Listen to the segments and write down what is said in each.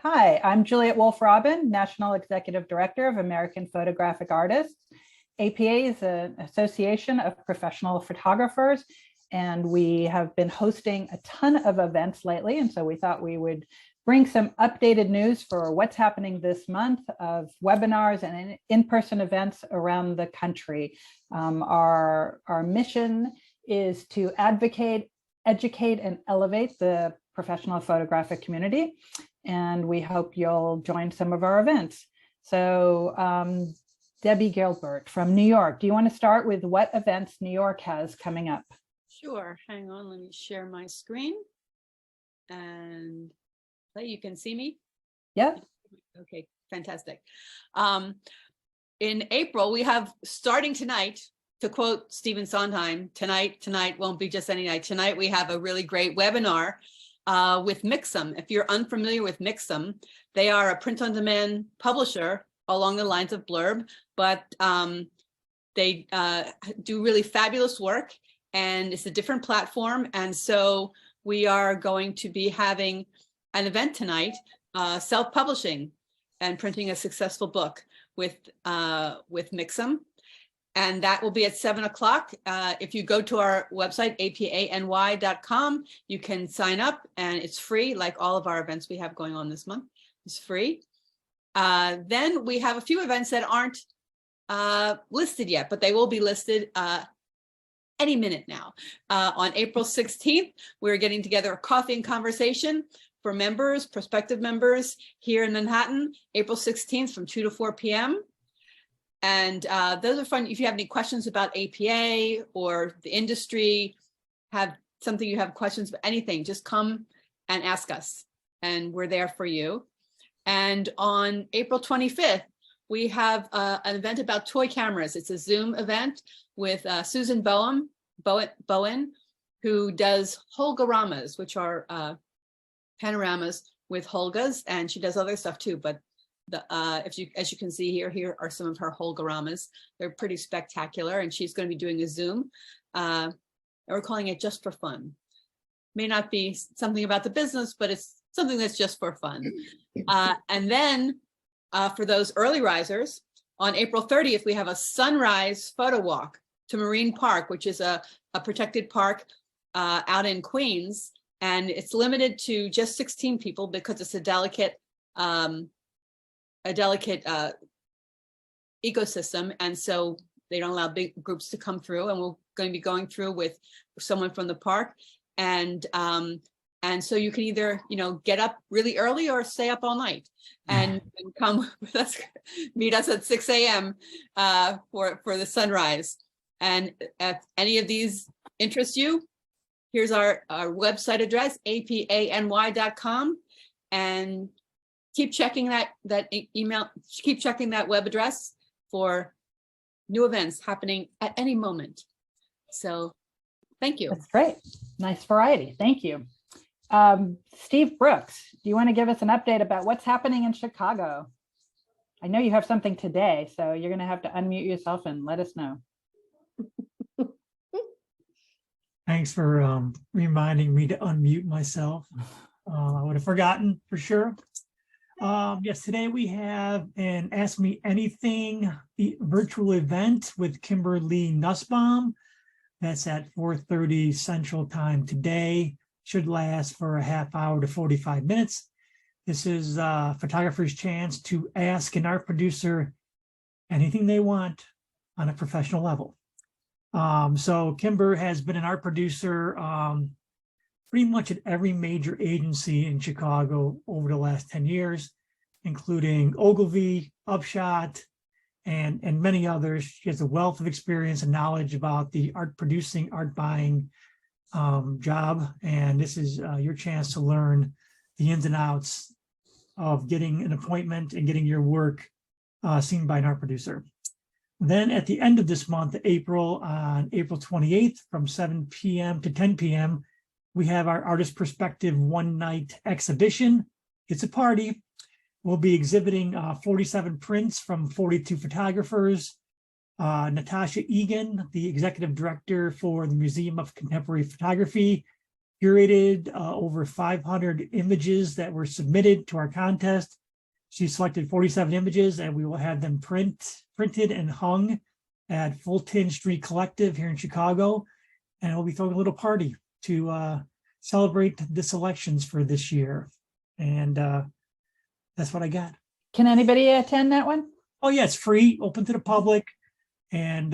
Hi, I'm Juliet Wolf-Robin, National Executive Director of American Photographic Artists. APA is an association of professional photographers, and we have been hosting a ton of events lately. And so we thought we would bring some updated news for what's happening this month of webinars and in-person events around the country. Our mission is to advocate, educate, and elevate the professional photographic community. And we hope you'll join some of our events. So Debbie Gilbert from New York, do you want to start with what events New York has coming up? Sure, hang on, let me share my screen. And you can see me? Yeah. Okay, fantastic. In April, we have starting tonight, to quote Stephen Sondheim, tonight won't be just any night. Tonight we have a really great webinar with Mixam. If you're unfamiliar with Mixam, they are a print-on-demand publisher along the lines of Blurb, but they do really fabulous work, and it's a different platform. And so we are going to be having an event tonight, self-publishing and printing a successful book with Mixam. And that will be at 7 o'clock. If you go to our website, apany.com, you can sign up, and it's free, like all of our events we have going on this month. It's free. Then we have a few events that aren't listed yet, but they will be listed any minute now. On April 16th, we're getting together a coffee and conversation for members, prospective members here in Manhattan, April 16th from 2 to 4 p.m. And those are fun. If you have any questions about APA or the industry, have something you have questions about, anything, just come and ask us, and we're there for you. And on April 25th, we have an event about toy cameras. It's a Zoom event with Susan Bowen, who does Holgaramas, which are panoramas with Holgas, and she does other stuff too, but as you can see here are some of her Holgaramas. They're pretty spectacular, and she's going to be doing a Zoom. We're calling it Just for Fun. May not be something about the business, but it's something that's just for fun. And then for those early risers, on April 30th, we have a sunrise photo walk to Marine Park, which is a protected park out in Queens. And it's limited to just 16 people because it's a delicate ecosystem, and so they don't allow big groups to come through. And we're going to be going through with someone from the park, and so you can either get up really early or stay up all night and come with us, meet us at 6 a.m. For the sunrise. And if any of these interest you, here's our website address, apany.com, and keep checking that email, keep checking that web address for new events happening at any moment. So thank you. That's great. Nice variety. Thank you. Steve Brooks, do you want to give us an update about what's happening in Chicago? I know you have something today, so you're going to have to unmute yourself and let us know. Thanks for reminding me to unmute myself. I would have forgotten for sure. Yes, today we have an Ask Me Anything virtual event with Kimberly Nussbaum. That's at 4:30 Central Time today. Should last for a half hour to 45 minutes. This is a photographer's chance to ask an art producer anything they want on a professional level. So Kimber has been an art producer pretty much at every major agency in Chicago over the last 10 years, including Ogilvy, Upshot, and many others. She has a wealth of experience and knowledge about the art producing, art buying job. And this is your chance to learn the ins and outs of getting an appointment and getting your work seen by an art producer. Then at the end of this month, April, on April 28th, from 7 p.m. to 10 p.m., we have our Artist Perspective one-night exhibition. It's a party. We'll be exhibiting 47 prints from 42 photographers. Natasha Egan, the executive director for the Museum of Contemporary Photography, curated over 500 images that were submitted to our contest. She selected 47 images, and we will have them printed and hung at Fulton Street Collective here in Chicago. And we'll be throwing a little party to celebrate the selections for this year. And that's what I got. Can anybody attend that one? Oh yeah, it's free, open to the public. And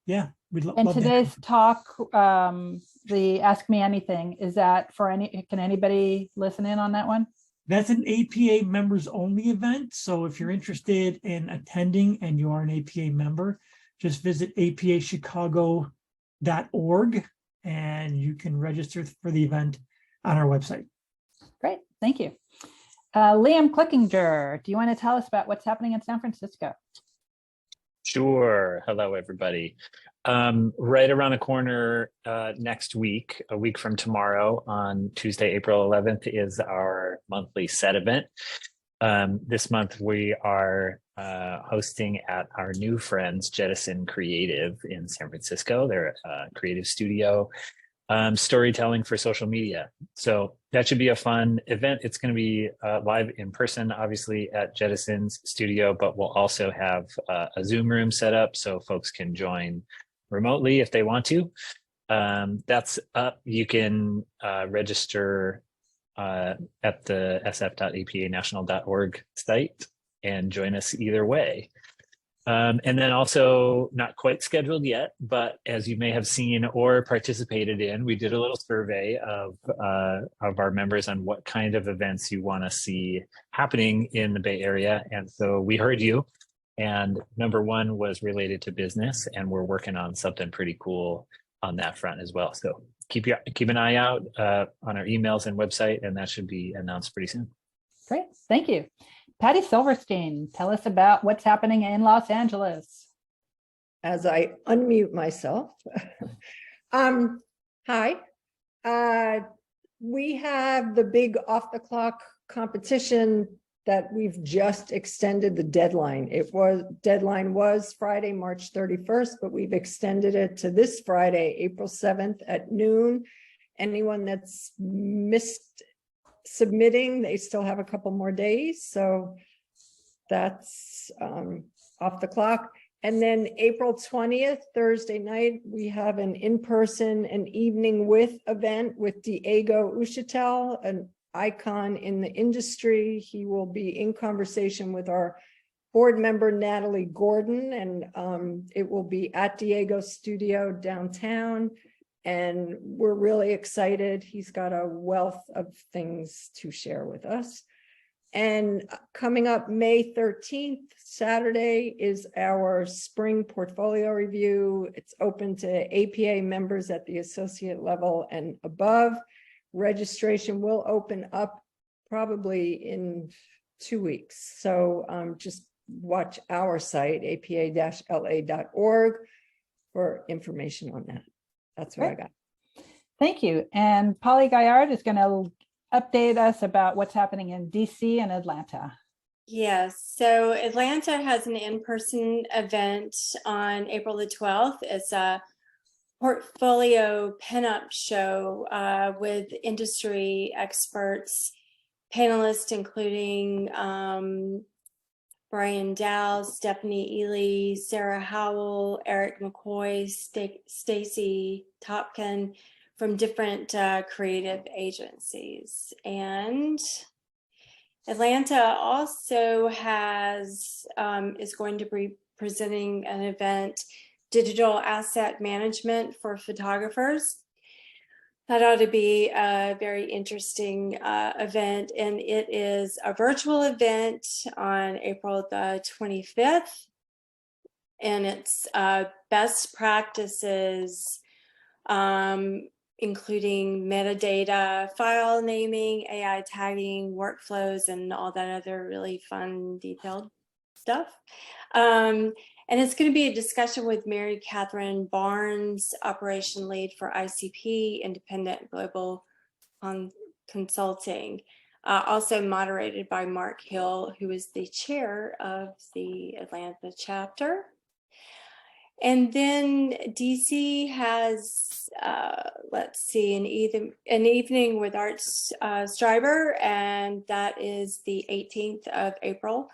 yeah, we'd And love to. today's talk, the Ask Me Anything, is that for can anybody listen in on that one? That's an APA members only event. So if you're interested in attending and you are an APA member, just visit apachicago.org and you can register for the event on our website. Great, thank you. Liam Clickinger, do you want to tell us about what's happening in San Francisco? Sure. Hello, everybody. Right around the corner next week, a week from tomorrow, on Tuesday, April 11th, is our monthly set event. This month, we are hosting at our new friends, Jettison Creative in San Francisco. They're a creative studio, storytelling for social media. So that should be a fun event. It's going to be live in person, obviously, at Jettison's studio, but we'll also have a Zoom room set up so folks can join remotely if they want to. That's up. You can register at the sf.apanational.org site and join us either way. And then also, not quite scheduled yet, but as you may have seen or participated in, we did a little survey of our members on what kind of events you want to see happening in the Bay Area. And so we heard you. And number one was related to business, and we're working on something pretty cool on that front as well. So keep an eye out on our emails and website, and that should be announced pretty soon. Great, thank you. Patty Silverstein, tell us about what's happening in Los Angeles. As I unmute myself. Hi. We have the big off the clock competition that we've just extended the deadline. Deadline was Friday, March 31st, but we've extended it to this Friday, April 7th at noon. Anyone that's missed submitting, they still have a couple more days. So that's off the clock. And then April 20th, Thursday night, we have an in-person and evening with event with Diego Uchitel, an icon in the industry. He will be in conversation with our board member, Natalie Gordon, and it will be at Diego's studio downtown. And we're really excited. He's got a wealth of things to share with us. And coming up May 13th, Saturday, is our spring portfolio review. It's open to APA members at the associate level and above. Registration will open up probably in 2 weeks. So just watch our site, apa-la.org, for information on that. That's what I got. Thank you. And Polly Gaillard is going to update us about what's happening in DC and Atlanta. Yes, so Atlanta has an in-person event on April the 12th. It's a portfolio pinup show with industry experts, panelists including Brian Dow, Stephanie Ely, Sarah Howell, Eric McCoy, Stacy Topkin from different creative agencies. And Atlanta also has is going to be presenting an event, Digital Asset Management for Photographers. That ought to be a very interesting event, and it is a virtual event on April the 25th, and it's best practices, including metadata, file naming, AI tagging, workflows, and all that other really fun, detailed stuff. And it's going to be a discussion with Mary Catherine Barnes, Operation Lead for ICP, Independent Global Consulting, also moderated by Mark Hill, who is the chair of the Atlanta chapter. And then DC has, let's see, an evening with Art Streiber, and that is the 18th of April.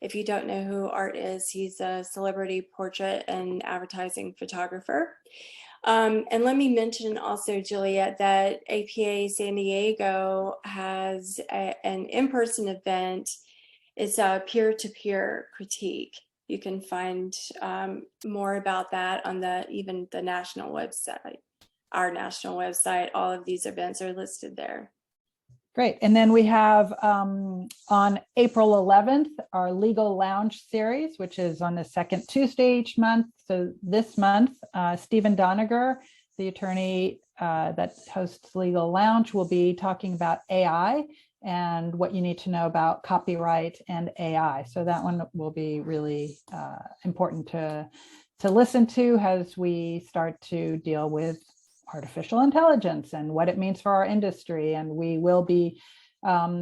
If you don't know who Art is, he's a celebrity portrait and advertising photographer. And let me mention also, Juliet, that APA San Diego has an in-person event. It's a peer-to-peer critique. You can find more about that on even the national website, our national website. All of these events are listed there. Great. And then we have on April 11th, our Legal Lounge series, which is on the second Tuesday each month. So this month, Stephen Doniger, the attorney that hosts Legal Lounge, will be talking about AI and what you need to know about copyright and AI. So that one will be really important to listen to as we start to deal with artificial intelligence and what it means for our industry. And we will be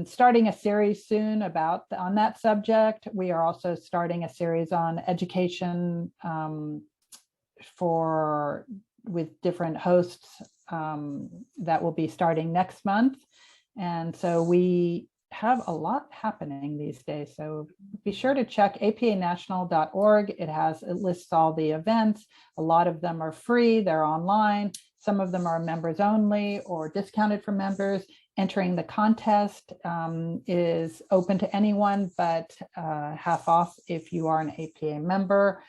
starting a series soon on that subject. We are also starting a series on education with different hosts that will be starting next month. And so we have a lot happening these days. So be sure to check apanational.org. It lists all the events. A lot of them are free, they're online. Some of them are members only or discounted for members. Entering the contest is open to anyone, but half off if you are an APA member.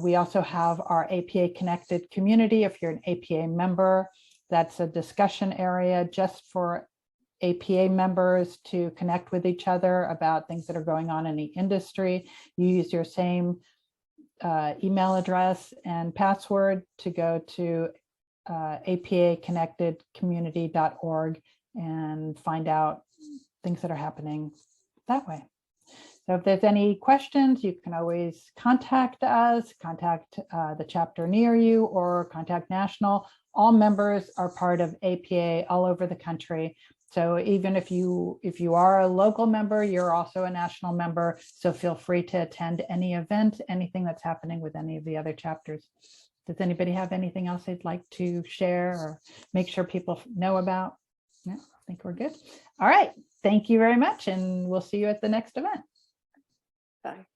We also have our APA Connected community. If you're an APA member, that's a discussion area just for APA members to connect with each other about things that are going on in the industry. You use your same email address and password to go to apaconnectedcommunity.org and find out things that are happening that way. So if there's any questions, you can always contact us, contact the chapter near you, or contact National. All members are part of APA all over the country. So even if you are a local member, you're also a national member. So feel free to attend any event, anything that's happening with any of the other chapters. Does anybody have anything else they'd like to share or make sure people know about? No, I think we're good. All right. Thank you very much. And we'll see you at the next event. Bye.